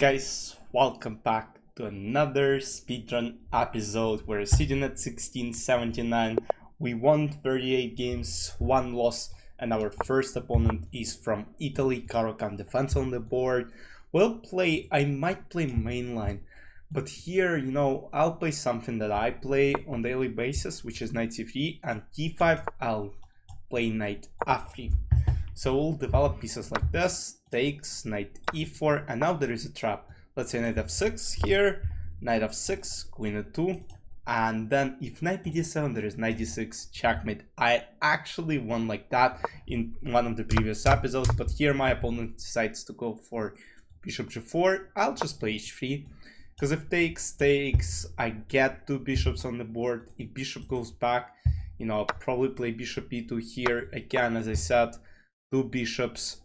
Guys, welcome back to another speedrun episode. We're sitting at 1679. We won 38 games, 1 loss, and our first opponent is from Italy. Caro can defense on the board. I might play mainline, but here, I'll play something that I play on daily basis, which is knight c3, and d5, I'll play knight f3. So we'll develop pieces like this, takes, knight e4, and now there is a trap. Let's say knight f6 here, knight f6, queen e2, and then if knight bd7, there is knight d6, checkmate. I actually won like that in one of the previous episodes, but here my opponent decides to go for bishop g4. I'll just play h3, because if takes, I get two bishops on the board. If bishop goes back, I'll probably play bishop e2 here. Again, as I said, two bishops,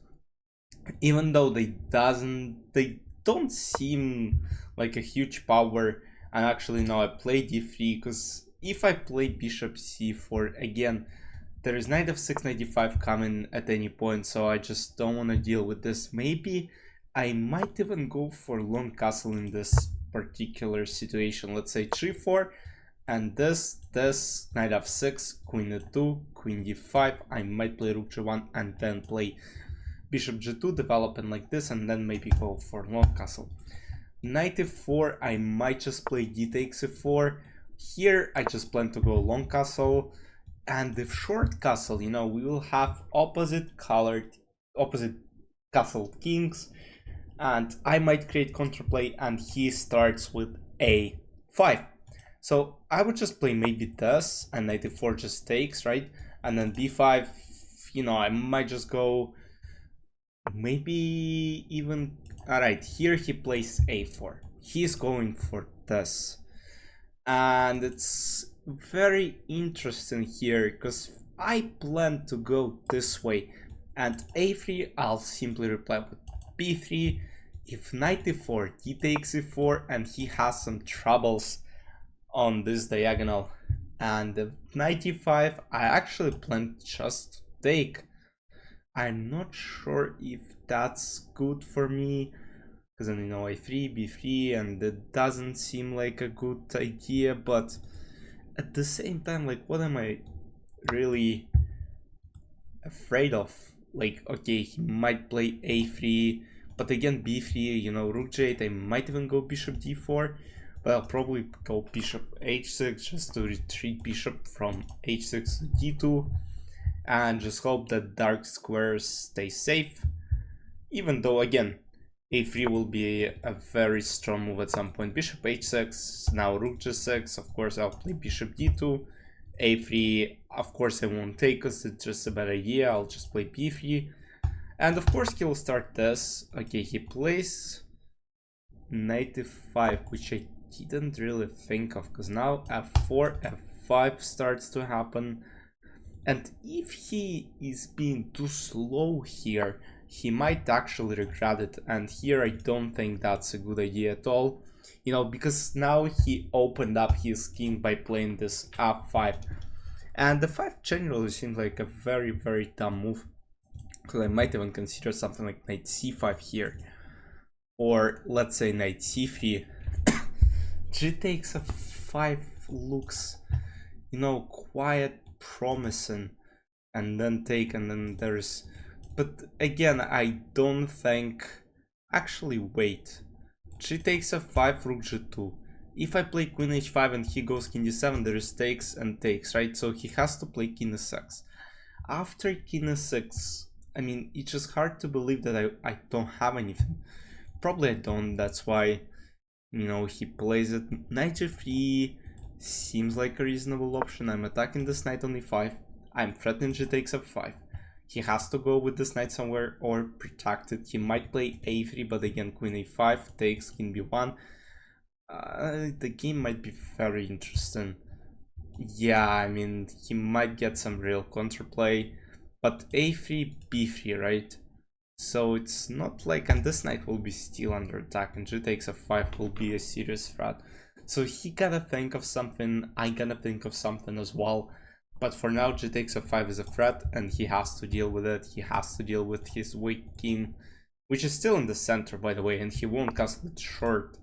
even though they don't seem like a huge power. And actually now I play d3, because if I play bishop c4 again, there is knight f6, knight d5 coming at any point, so I just don't want to deal with this. Maybe I might even go for long castle in this particular situation. Let's say g4, and this knight f6, queen e2, queen d5. I might play rook g1 and then play bishop g2, developing like this, and then maybe go for long castle. Knight e4, I might just play d takes e4. Here I just plan to go long castle, and if short castle, we will have opposite castle kings, and I might create counterplay, and he starts with a5. So I would just play maybe this, and knight e4 just takes, right? And then b5, I might just go maybe even... Alright, here he plays a4. He's going for this. And it's very interesting here, because I plan to go this way. And a3, I'll simply reply with b3. If knight e4, he takes e4, and he has some troubles on this diagonal, and the knight e5, I actually plan just to take. I'm not sure if that's good for me, because then a3, b3, and it doesn't seem like a good idea, but at the same time, like, what am I really afraid of? Like, okay, he might play a3, but again b3, rook g8, I might even go bishop d4. But I'll probably go bishop h6 just to retreat bishop from h6 to d2, and just hope that dark squares stay safe, even though again a3 will be a very strong move at some point. Bishop h6, now rook g6, of course I'll play bishop d2, a3, of course I won't take because it's just a bad idea. I'll just play b3, and of course he'll start this. Okay, he plays knight e5, which I didn't really think of, because now f4, f5 starts to happen, and if he is being too slow here, he might actually regret it, and here I don't think that's a good idea at all, because now he opened up his king by playing this f5, and the 5 generally seems like a very, very dumb move, because I might even consider something like knight c5 here, or let's say knight c3. G takes f5 looks, quite promising, and then take, and then there's... But again, I don't think... Actually, wait. G takes f5, rook g2. If I play queen h5 and he goes king d7, there is takes and takes, right? So he has to play king e6. After king e6, I mean, it's just hard to believe that I don't have anything. Probably I don't, that's why... he plays it. Knight g3 seems like a reasonable option. I'm attacking this knight on e5. I'm threatening g takes f5. He has to go with this knight somewhere or protect it. He might play a3, but again, queen a5 takes king b1. The game might be very interesting. Yeah, I mean, he might get some real counterplay, but a3, b3, right? So it's not like, and this knight will be still under attack, and g takes f5 will be a serious threat. So he gotta think of something, I gotta think of something as well. But for now, g takes f5 is a threat, and he has to deal with it. He has to deal with his weak king. which is still in the center, by the way, and he won't castle it short,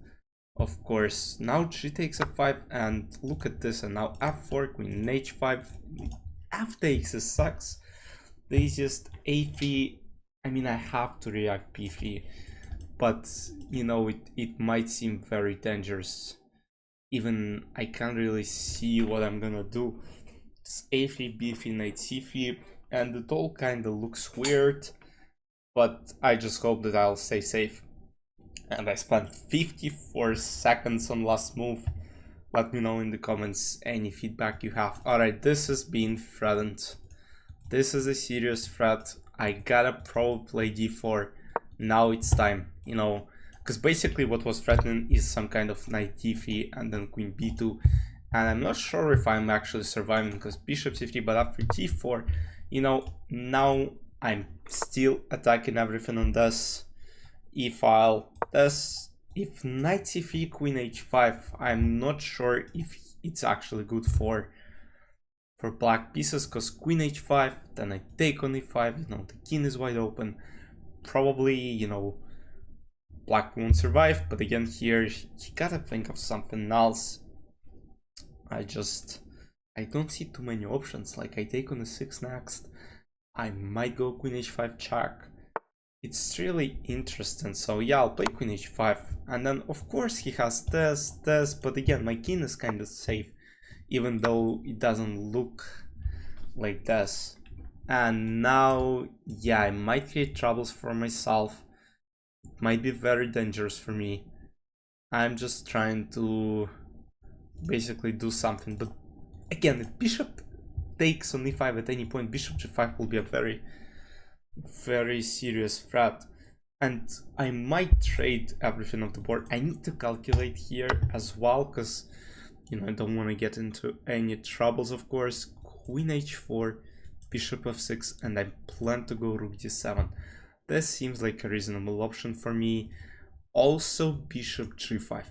of course. Now g takes f5, and look at this, and now f4, queen h5, f takes sucks. The easiest a3, I mean, I have to react b3, but, you know, it might seem very dangerous. Even I can't really see what I'm gonna do. It's a3, b3, knight c3, and it all kind of looks weird, but I just hope that I'll stay safe. And I spent 54 seconds on last move. Let me know in the comments any feedback you have. Alright, this is being threatened. This is a serious threat. I gotta probably play d4. Now it's time, you know, because basically what was threatening is some kind of knight d3 and then queen b2. And I'm not sure if I'm actually surviving because bishop c3, but after d4, you know, now I'm still attacking everything on this e-file. This, if knight c3, queen h5, I'm not sure if it's actually good for black pieces, because queen h5, then I take on e5, you know, the king is wide open. Probably, you know, black won't survive, but again here, you gotta think of something else. I don't see too many options. Like, I take on e6 next, I might go queen h5 check. It's really interesting. So yeah, I'll play queen h5, and then of course he has this, but again, my king is kind of safe, even though it doesn't look like this. And now, yeah, I might create troubles for myself. It might be very dangerous for me. I'm just trying to basically do something, but again, if bishop takes on e5 at any point, bishop g5 will be a very, very serious threat. And I might trade everything off the board. I need to calculate here as well, because, you know, I don't want to get into any troubles, of course. Queen h4, bishop f6, and I plan to go rook d7. This seems like a reasonable option for me. Also, bishop g5.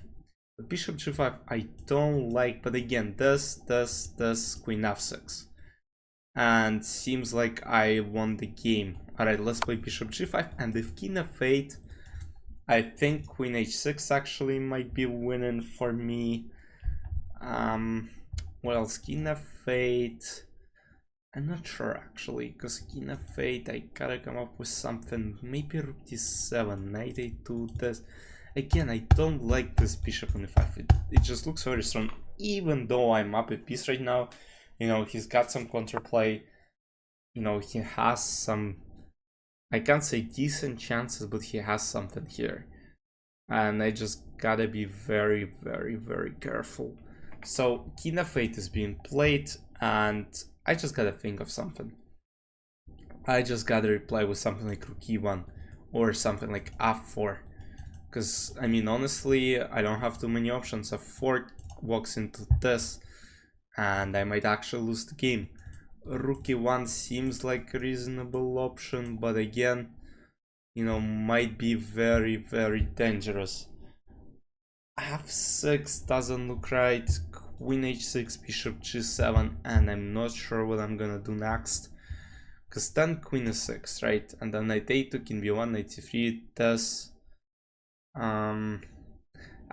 The bishop g5 I don't like, but again, this, queen f6. And seems like I won the game. Alright, let's play bishop g5, and if king f8, I think queen h6 actually might be winning for me. Well, king f8, I'm not sure actually, because king f8, I gotta come up with something. Maybe rook d7, knight a2, this. Again, I don't like this bishop on e5. It just looks very strong, even though I'm up a piece right now. You know, he's got some counterplay. You know, he has some, I can't say decent chances, but he has something here. And I just gotta be very, very, very careful. So king f8 is being played, and I just gotta think of something. I just gotta reply with something like rook e1 or something like f4. Because, I mean, honestly, I don't have too many options. f4 walks into this, and I might actually lose the game. Rook e1 seems like a reasonable option, but again, you know, might be very, very dangerous. f6 doesn't look right. Queen h6, bishop g7, and I'm not sure what I'm gonna do next. Because then queen e6, right? And then knight a2, king b1, knight c3, this.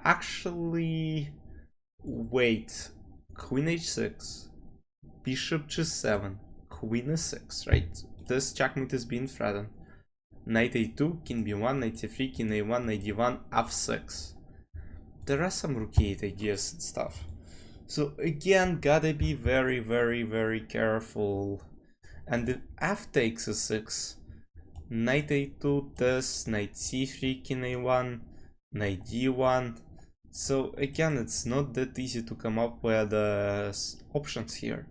Actually, wait. Queen h6, bishop g7, queen e6, right? This checkmate is being threatened. Knight a2, king b1, knight c3, king a1, knight d1, f6. There are some rook e8 ideas and stuff. So again, gotta be very, very, very careful. And if f takes e6, knight a2, this, knight c3, king a1, knight d1. So again, it's not that easy to come up with options here,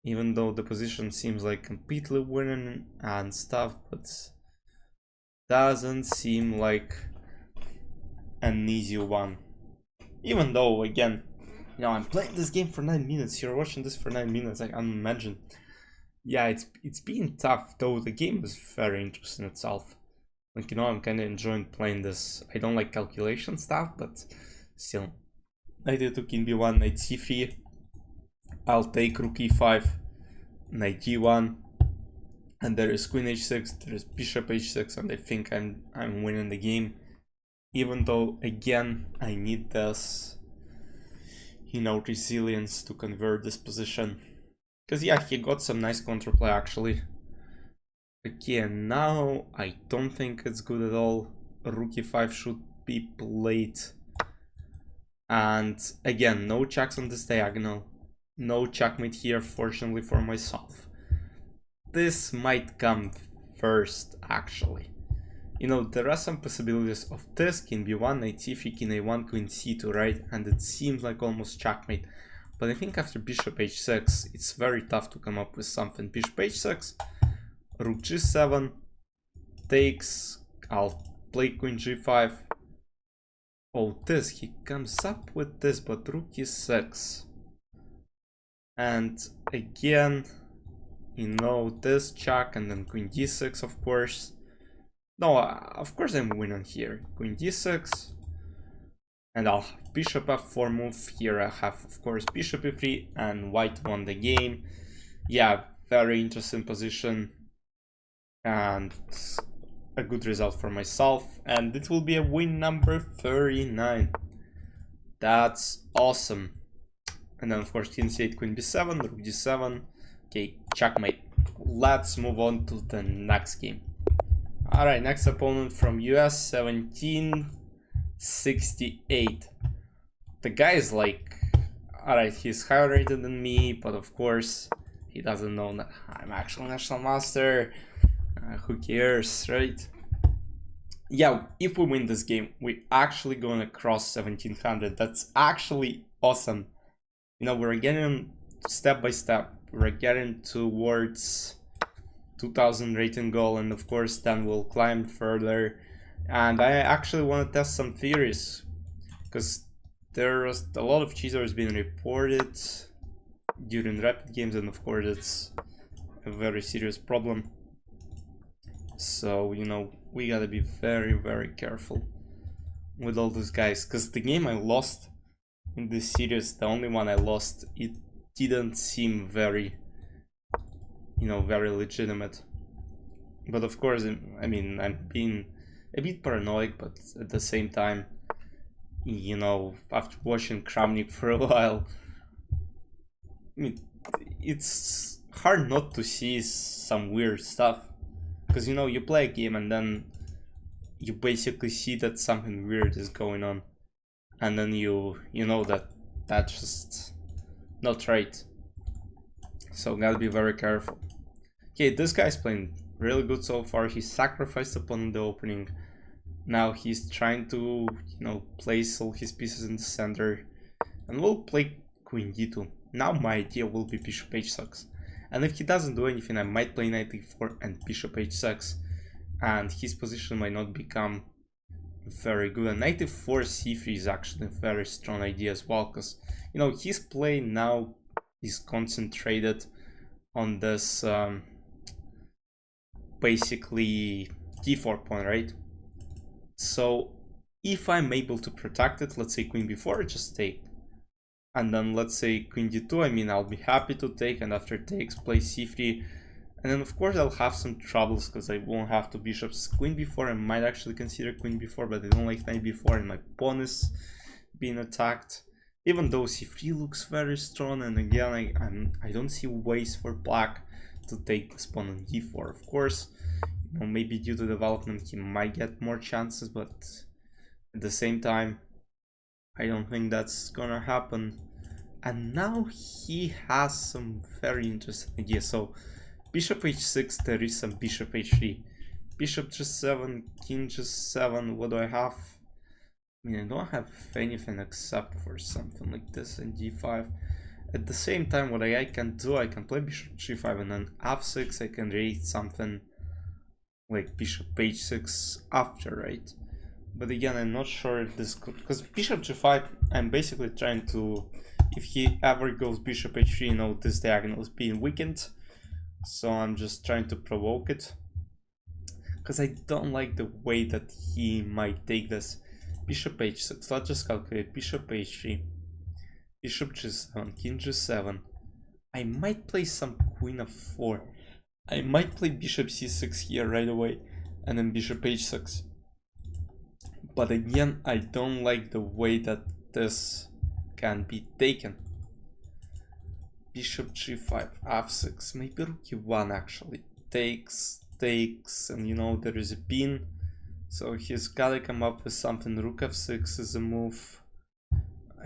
even though the position seems like completely winning and stuff, but doesn't seem like an easy one. Even though, again, you know, I'm playing this game for 9 minutes, you're watching this for 9 minutes, I can imagine. Yeah, it's been tough, though the game is very interesting itself. Like, you know, I'm kind of enjoying playing this. I don't like calculation stuff, but still. Knight a2, king b1, knight c3. I'll take rook e5, knight g1. And there is queen h6, there is bishop h6, and I think I'm winning the game. Even though, again, I need this, you know, resilience to convert this position. Because yeah, he got some nice counterplay actually. Okay, and now I don't think it's good at all. Rook e5 should be played. And again, no checks on this diagonal. No checkmate here, fortunately for myself. This might come first, actually. You know, there are some possibilities of this, king b1, knight c3, king a1, queen c2, right? And it seems like almost checkmate. But I think after bishop h6, it's very tough to come up with something. Bishop h6, rook g7, takes, I'll play queen g5. Oh, this, he comes up with this, but rook e6. And again, you know, this check and then queen d6, of course. No, of course I'm winning here. Queen d6. And I'll have bishop f4 move. Here I have, of course, bishop e3, and white won the game. Yeah, very interesting position. And a good result for myself. And it will be a win number 39. That's awesome. And then, of course, king c8, queen b7, rook d7. Okay, checkmate. Let's move on to the next game. Alright, next opponent from US, 1768. The guy is like, alright, he's higher rated than me, but of course, he doesn't know that I'm actually National Master. Who cares, right? Yeah, if we win this game, we're actually gonna cross 1700. That's actually awesome. You know, we're getting step by step, we're getting towards 2000 rating goal, and of course then we'll climb further. And I actually want to test some theories, because there's a lot of cheaters being reported during rapid games, and of course it's a very serious problem. So, you know, we gotta be very, very careful with all those guys, because the game I lost in this series, the only one I lost, it didn't seem very, you know, very legitimate. But of course, I mean, I'm being a bit paranoid, but at the same time, you know, after watching Kramnik for a while, I mean, it's hard not to see some weird stuff. Because, you know, you play a game and then you basically see that something weird is going on. And then you know that that's just not right. So gotta be very careful. Okay, this guy's playing really good so far. He sacrificed upon the opening. Now he's trying to, you know, place all his pieces in the center. And we'll play queen d2. Now my idea will be bishop h6. And if he doesn't do anything, I might play knight e4 and bishop h6. And his position might not become very good. And knight e4 c3 is actually a very strong idea as well, because, you know, his play now is concentrated on this basically d4 pawn, right? So if I'm able to protect it, let's say queen b4, just take. And then let's say queen d2, I mean, I'll be happy to take, and after takes, play c3. And then of course I'll have some troubles because I won't have two bishops. Queen b4, I might actually consider queen b4, but I don't like knight b4 and my pawn is being attacked. Even though c3 looks very strong, and again, I don't see ways for black to take this pawn on d4. Of course, you know, maybe due to development he might get more chances, but at the same time, I don't think that's gonna happen. And now he has some very interesting ideas. So bishop h6, there is some bishop h3, bishop g7, king g7. What do I have? I mean, I don't have anything except for something like this in d5. At the same time, what I can do, I can play bishop g5 and then f6. I can raise something like bishop h6 after, right? But again, I'm not sure if this could, because bishop g5, I'm basically trying to, if he ever goes bishop h3, you know, this diagonal is being weakened. So I'm just trying to provoke it, because I don't like the way that he might take this. Bishop h6, let's just calculate. Bishop h3, bishop g7, king g7. I might play some queen f4. I might play bishop c6 here right away, and then bishop h6. But again, I don't like the way that this can be taken. Bishop g5, f6, maybe rook e1 actually. Takes, and you know there is a pin. So he's gotta come up with something. Rook f6 is a move.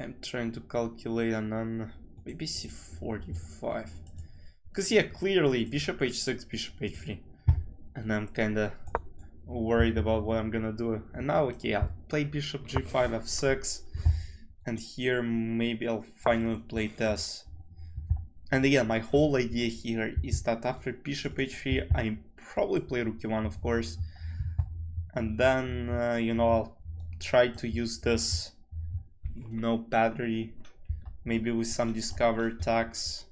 I'm trying to calculate, and then maybe c4, d5. Because yeah, clearly bishop h6, bishop h3. And I'm kinda worried about what I'm gonna do. And now, okay, I'll play bishop g5, f6. And here maybe I'll finally play this. And again, my whole idea here is that after bishop h3, I probably play rook e1, of course. And then, you know, I'll try to use this no battery, maybe with some discover attacks.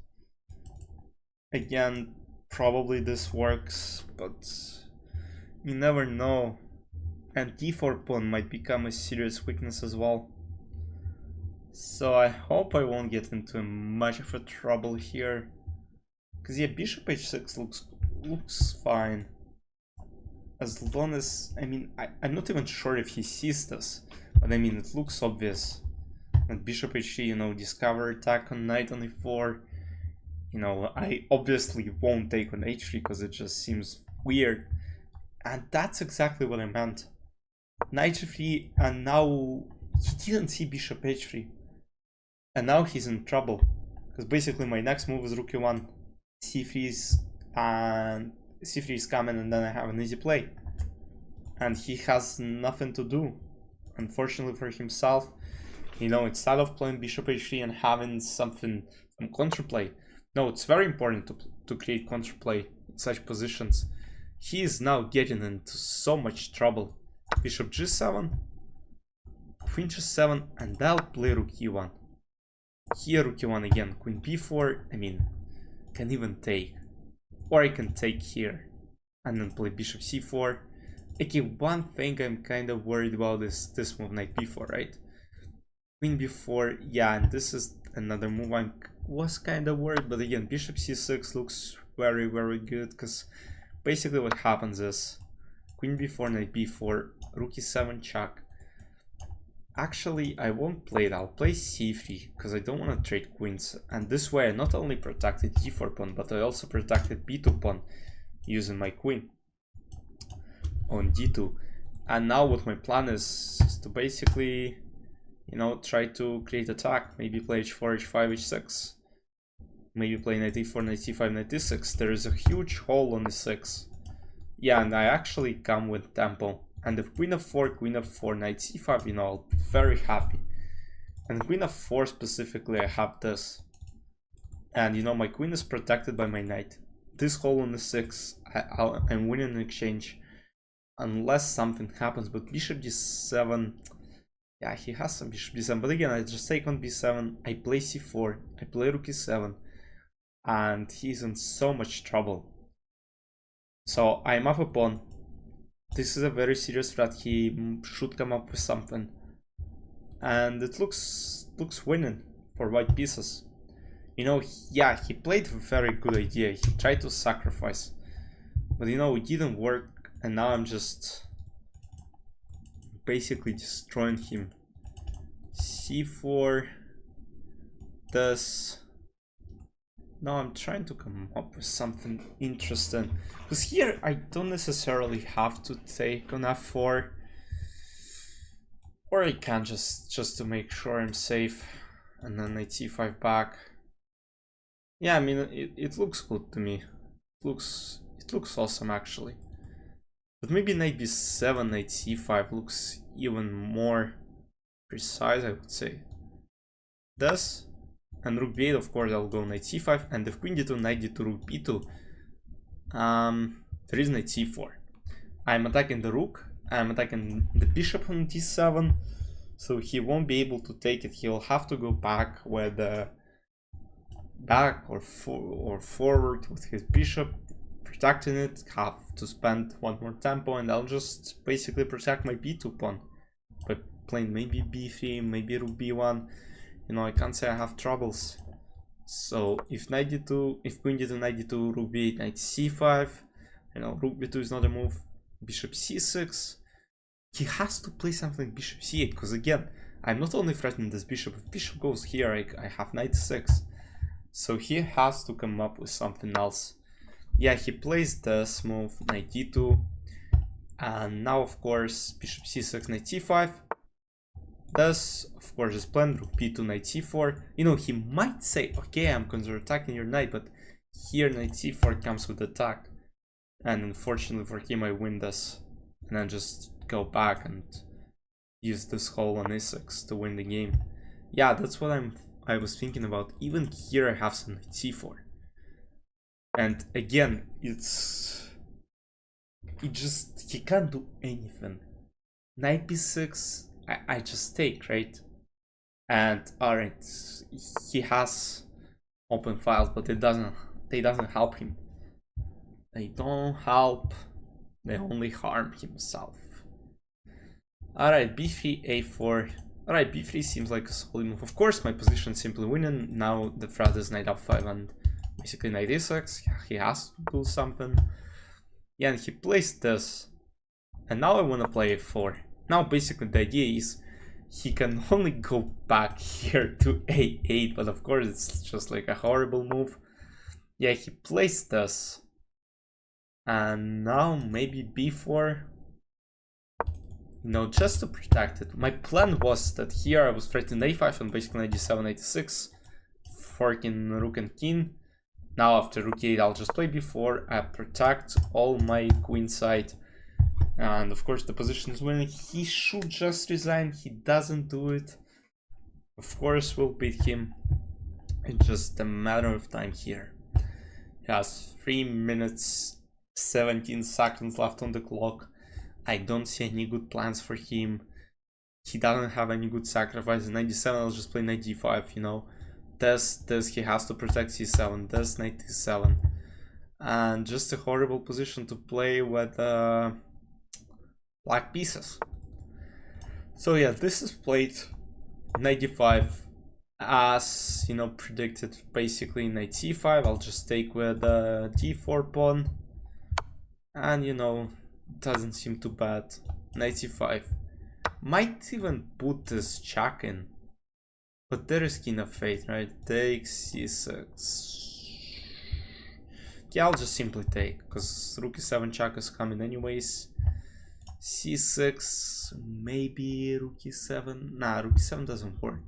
Again, probably this works, but you never know. And d4 pawn might become a serious weakness as well. So I hope I won't get into much of a trouble here. Because yeah, bishop h6 looks fine. As long as, I mean, I'm not even sure if he sees this. But I mean, it looks obvious. And bishop h3, you know, discover attack on knight on e4. You know, I obviously won't take on h3 because it just seems weird. And that's exactly what I meant. Knight g3, and now he didn't see bishop h3. And now he's in trouble. Because basically my next move is rook e1, c3 is, and c3 is coming, and then I have an easy play. And he has nothing to do. Unfortunately for himself, you know, instead of playing bishop h3 and having some counterplay. No, it's very important to create counterplay in such positions. He is now getting into so much trouble. Bishop g7, queen g7, and I'll play rook e1. Here rook e1 again, queen b4, I mean, can even take. Or I can take here, and then play bishop c4. Okay, one thing I'm kind of worried about is this move, knight b4, right? Queen b4, yeah, and this is another move I was kind of worried, but again, bishop c6 looks very, very good, because basically what happens is queen b4, knight b4, rook e7 check. Actually, I won't play it, I'll play c3, because I don't want to trade queens, and this way I not only protected d4 pawn, but I also protected b2 pawn, using my queen on d2. And now what my plan is to basically, you know, try to create attack, maybe play h4, h5, h6, maybe play knight e4, knight c5, knight e6. There is a huge hole on e6. Yeah, and I actually come with tempo. And if queen f4, knight c5, you know, I'll be very happy. And queen f4 specifically, I have this. And you know, my queen is protected by my knight. This hole on e6, I'm winning in exchange. Unless something happens, but bishop d7, yeah, he has some bishop d7, but again, I just take on b7, I play c4, I play rook e7, and he's in so much trouble. So I'm up a pawn. This is a very serious threat. He should come up with something, and it looks winning for white pieces. You know, yeah, he played a very good idea. He tried to sacrifice, but you know, it didn't work, and now I'm just basically destroying him. c4, this. Now I'm trying to come up with something interesting, because here I don't necessarily have to take on f4, or I can just to make sure I'm safe, and then knight c5 back. Yeah, I mean, it looks good to me. It looks awesome actually. But maybe knight b7, knight c5 looks even more precise, I would say. This, and rook b8, of course, I'll go knight c5, and if queen d2, knight d2, rook b2, there is knight c4. I'm attacking the rook, I'm attacking the bishop on d7, so he won't be able to take it. He'll have to go back with back or forward with his bishop, protecting it, have to spend one more tempo, and I'll just basically protect my b2 pawn by playing maybe b3, maybe rook b1. You know, I can't say I have troubles. So if knight d2, if queen d2, knight d2, rook b8, knight c5, you know, rook b2 is not a move, bishop c6. He has to play something like bishop c8, because again, I'm not only threatening this bishop, if bishop goes here, I have knight 6. So he has to come up with something else. Yeah, he plays this move, knight d2, and now of course bishop c6, knight c5. This, of course, is planned, rook b2, knight c4. You know, he might say, okay, I'm counter-attacking your knight, but here knight c4 comes with attack. And unfortunately for him, I win this. And then just go back and use this whole on e6 to win the game. Yeah, that's what I was thinking about. Even here I have some knight c4. And again, he can't do anything. Knight b6, I just take, right? And alright, he has open files, but they doesn't help him. They don't help, they only harm himself. Alright, b3, a4. Alright, b3 seems like a solid move. Of course, my position is simply winning. Now the threat is knight f5 and basically knight e6. He has to do something. Yeah, and he plays this. And now I want to play a4. Now basically the idea is he can only go back here to a8, but of course it's just like a horrible move. Yeah, he plays this. And now maybe b4. You know, just to protect it. My plan was that here I was threatening a5 and basically knight d7, knight d6, forking rook and king. Now after rook e8 I'll just play b4, I protect all my queen side. And of course the position is winning. He should just resign, he doesn't do it. Of course we'll beat him. It's just a matter of time here. He has 3 minutes 17 seconds left on the clock. I don't see any good plans for him. He doesn't have any good sacrifices. Knight d7, I'll just play knight d5, you know. This, he has to protect c7, this, knight d7. And just a horrible position to play with black pieces. So yeah, this is played knight d5 as, you know, predicted. Basically knight c5, I'll just take with d4 pawn. And you know, doesn't seem too bad. Knight c5. Might even put this check in. But there is king of fate, right? Take c6. Yeah, I'll just simply take, because rook e7 check is coming anyways. c6, maybe rook e7. Nah, rook e7 doesn't work.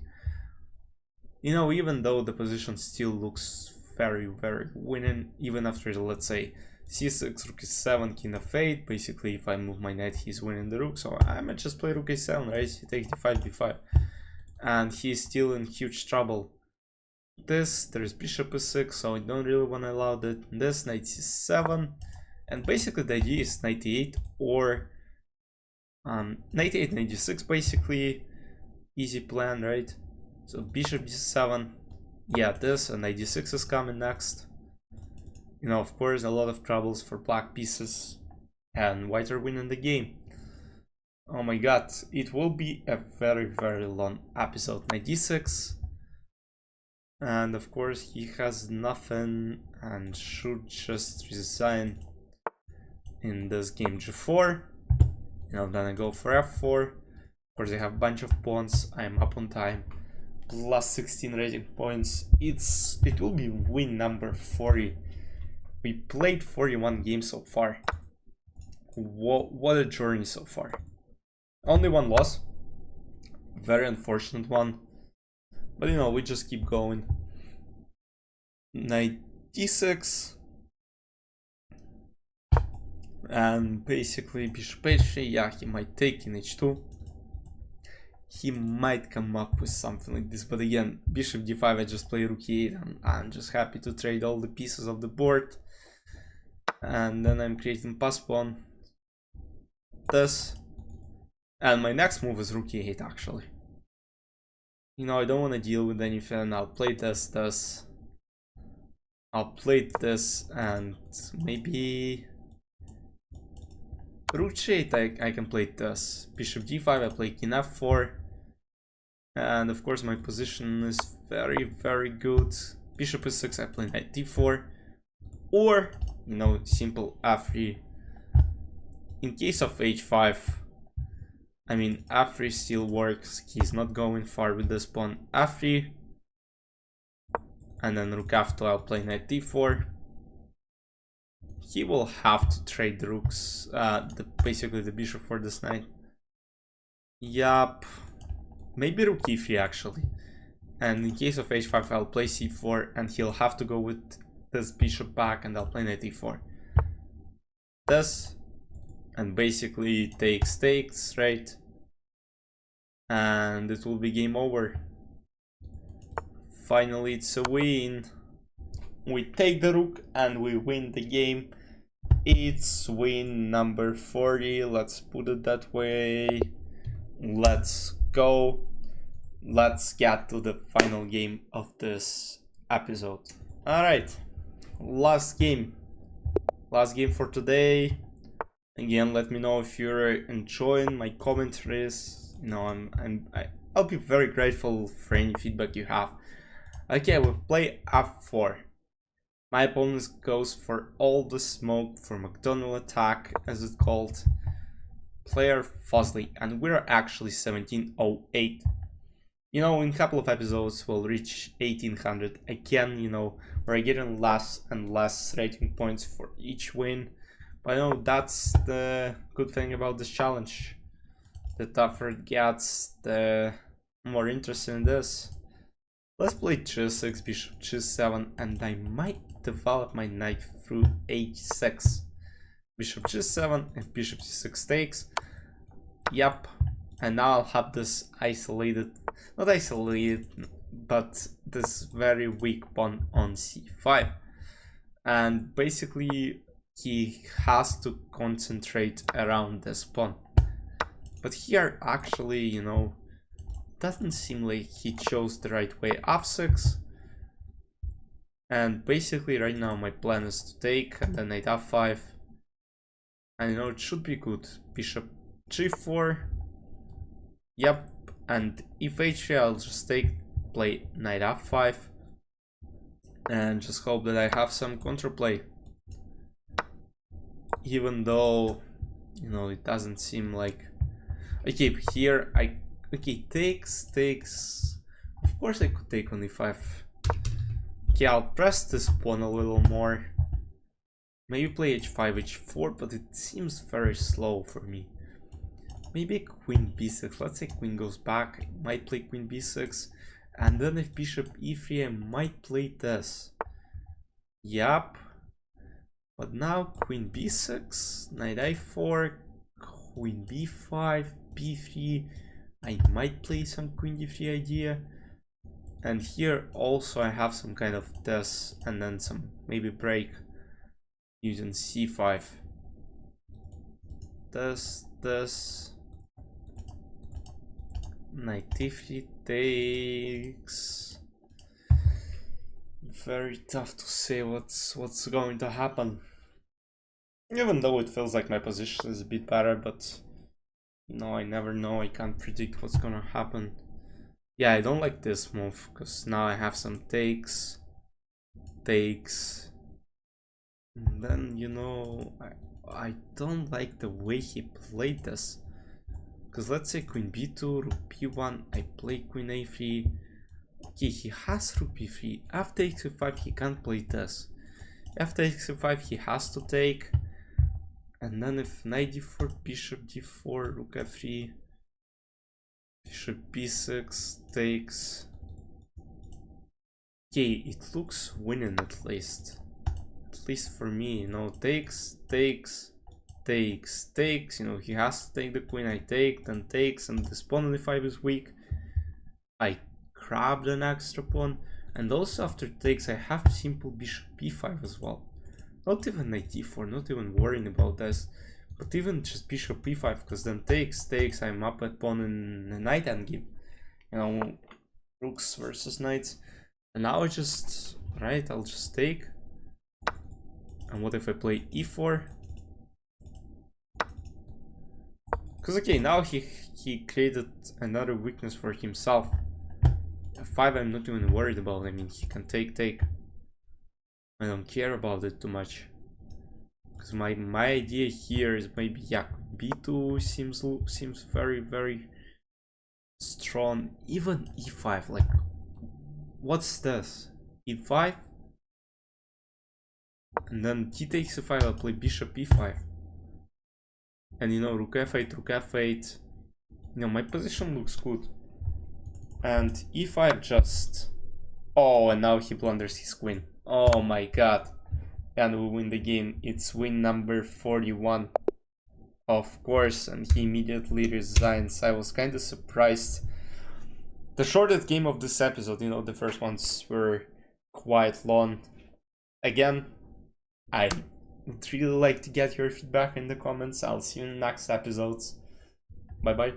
You know, even though the position still looks very, very winning, even after, let's say, c6, rook e7, king of fate. Basically, if I move my knight, he's winning the rook. So I might just play rook a7, right? He takes d5, b5. And he's still in huge trouble. This, there's bishop e6, so I don't really want to allow that. This, knight c7. And basically the idea is knight e8 or knight 8, knight d6, basically. Easy plan, right? So bishop d7. Yeah, this, and knight d6 is coming next. You know, of course, a lot of troubles for black pieces. And white are winning the game. Oh my god, it will be a very, very long episode. Knight d6. And of course, he has nothing and should just resign in this game. g4. You know, then I go for f4. Of course, I have a bunch of pawns. I'm up on time. Plus 16 rating points. It will be win number 40. We played 41 games so far. What a journey so far. Only one loss. Very unfortunate one. But you know, we just keep going. Knight d6. And basically bishop h3. Yeah, he might take in h2. He might come up with something like this. But again, bishop d5, I just play rook e8. And I'm just happy to trade all the pieces of the board. And then I'm creating pass pawn. This. And my next move is rook e8 actually. You know, I don't want to deal with anything. I'll play this. I'll play this and maybe rook g8 I can play this. Bishop d5, I play king f4. And of course my position is very, very good. bishop e6, I play knight d4, or, you know, simple f3. In case of h5, I mean, f3 still works, he's not going far with this pawn. f3, and then rook f2, I'll play knight d4. He will have to trade the rooks, basically the bishop for this knight. Yup, maybe rook e3 actually. And in case of h5, I'll play c4, and he'll have to go with this bishop back, and I'll play knight e4. This, and basically takes, right? And it will be game over. Finally, it's a win. We take the rook and we win the game. It's win number 40, let's put it that way. Let's go. Let's get to the final game of this episode. Alright, last game for today. Again, let me know if you're enjoying my commentaries. You know, I'll be very grateful for any feedback you have. Okay, we play f4. My opponent goes for all the smoke for McDonald attack, as it's called. Player Fuzzly, and we're actually 1708. You know, in a couple of episodes we'll reach 1800 again. You know, we're getting less and less rating points for each win. But you know, that's the good thing about this challenge. The tougher it gets, the more interesting it is. Let's play g6, bishop g7, and I might develop my knight through h6. Bishop g7 and bishop c6 takes. Yep, and now I'll have this isolated, not isolated, but this very weak pawn on c5. And basically he has to concentrate around this pawn. But here actually, you know, doesn't seem like he chose the right way. f6. And basically right now my plan is to take and then knight f5. And you know, it should be good. Bishop g4. Yep. And if h3, I'll just take, play knight f5. And just hope that I have some counterplay. Even though, you know, it doesn't seem like... Okay, here okay, takes. Of course I could take on e5. Okay, I'll press this pawn a little more. Maybe play h5, h4, but it seems very slow for me. Maybe queen b6. Let's say queen goes back. I might play queen b6. And then if bishop e3, I might play this. Yup. But now queen b6, knight a4, queen b5, b3. I might play some queen d3 idea. And here also I have some kind of this and then some maybe break using c5. This. Knight d3 takes. Very tough to say what's going to happen. Even though it feels like my position is a bit better, but you know, I never know. I can't predict what's gonna happen. Yeah, I don't like this move because now I have some takes. And then, you know, I don't like the way he played this. Because let's say queen b2, rook b1, I play queen a3. Okay, he has rook b3. After takes e5, he can't play this. After takes e5, he has to take. And then if knight d4, bishop d4, rook f3, bishop b6 takes. Okay, it looks winning at least. At least for me, you know, takes. You know, he has to take the queen, I take, then takes, and this pawn on e5 is weak. I grabbed an extra pawn, and also after takes I have simple bishop b5 as well. Not even knight d4, not even worrying about this, but even just bishop b5, because then takes, I'm up at pawn in the knight endgame. You know, rooks versus knights. And now I just, right, I'll just take. And what if I play e4? Because okay, now he created another weakness for himself. F5 I'm not even worried about. I mean, he can take. I don't care about it too much. Because my idea here is maybe, yeah, B2 seems very strong. Even E5, like, what's this? E5? And then T takes E5, I'll play Bishop E5. And you know, Rook F8, Rook F8. You know, my position looks good. And E5 just... Oh, and now he blunders his queen. Oh my god. And we win the game. It's win number 41. Of course, and he immediately resigns. I was kind of surprised. The shortest game of this episode, you know, the first ones were quite long. Again, I would really like to get your feedback in the comments. I'll see you in the next episodes. Bye bye.